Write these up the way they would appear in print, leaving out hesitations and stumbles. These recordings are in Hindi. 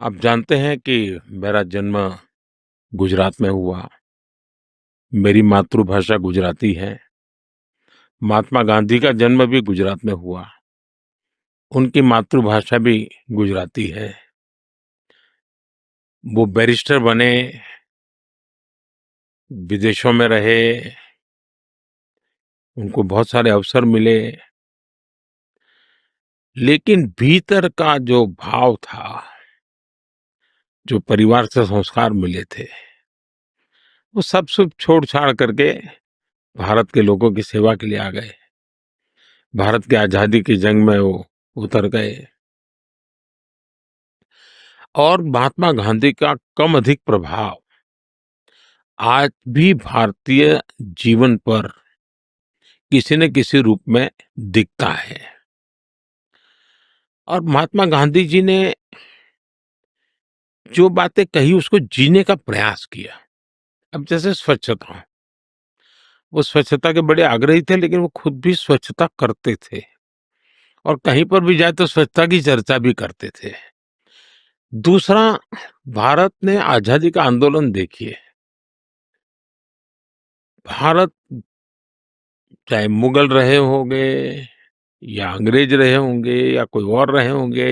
आप जानते हैं कि मेरा जन्म गुजरात में हुआ। मेरी मातृभाषा गुजराती है। महात्मा गांधी का जन्म भी गुजरात में हुआ। उनकी मातृभाषा भी गुजराती है। वो बैरिस्टर बने, विदेशों में रहे, उनको बहुत सारे अवसर मिले, लेकिन भीतर का जो भाव था, जो परिवार से संस्कार मिले थे, वो सब छोड़-छाड़ करके भारत के लोगों की सेवा के लिए आ गए। भारत की आज़ादी की जंग में वो उतर गए और महात्मा गांधी का कम अधिक प्रभाव आज भी भारतीय जीवन पर किसी न किसी रूप में दिखता है। और महात्मा गांधी जी ने जो बातें कही उसको जीने का प्रयास किया। अब जैसे स्वच्छता, वो स्वच्छता के बड़े आग्रही थे, लेकिन वो खुद भी स्वच्छता करते थे और कहीं पर भी जाए तो स्वच्छता की चर्चा भी करते थे। दूसरा, भारत ने आजादी का आंदोलन देखिए। भारत चाहे मुगल रहे होंगे या अंग्रेज रहे होंगे या कोई और रहे होंगे,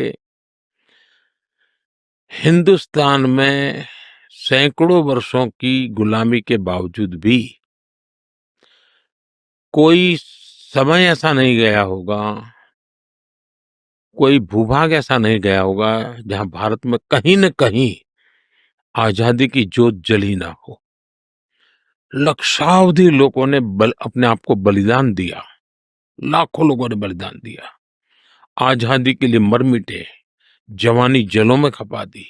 हिंदुस्तान में सैकड़ों वर्षों की गुलामी के बावजूद भी कोई समय ऐसा नहीं गया होगा, कोई भूभाग ऐसा नहीं गया होगा जहां भारत में कहीं न कहीं आजादी की जोत जली ना हो। लक्षावधि लोगों ने अपने आप को बलिदान दिया। लाखों लोगों ने बलिदान दिया। आजादी के लिए मर मिटे, जवानी जलों में खपा दी।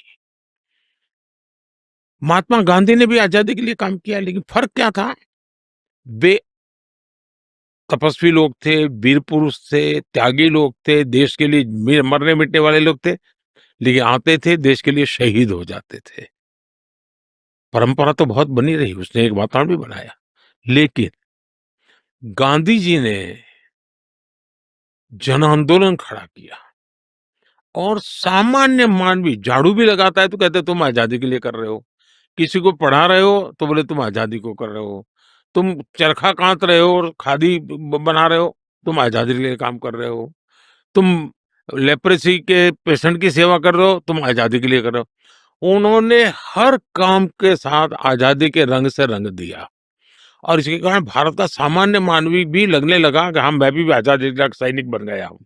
महात्मा गांधी ने भी आजादी के लिए काम किया, लेकिन फर्क क्या था? वे तपस्वी लोग थे, वीर पुरुष थे, त्यागी लोग थे, देश के लिए मरने मिटने वाले लोग थे, लेकिन आते थे देश के लिए शहीद हो जाते थे। परंपरा तो बहुत बनी रही, उसने एक वातावरण भी बनाया, लेकिन गांधी जी ने जन आंदोलन खड़ा किया और सामान्य मानवी झाड़ू भी लगाता है तो कहते तुम आजादी के लिए कर रहे हो। किसी को पढ़ा रहे हो तो बोले तुम आजादी को कर रहे हो। तुम चरखा कात रहे हो और खादी बना रहे हो, तुम आजादी के लिए काम कर रहे हो। तुम लेप्रेसी के पेशेंट की सेवा कर रहे हो, तुम आजादी के लिए कर रहे हो। उन्होंने हर काम के साथ आजादी के रंग से रंग दिया और इसके कारण भारत का सामान्य मानवी भी लगने लगा कि हाँ, मैं भी आजादी का सैनिक बन गया हूँ।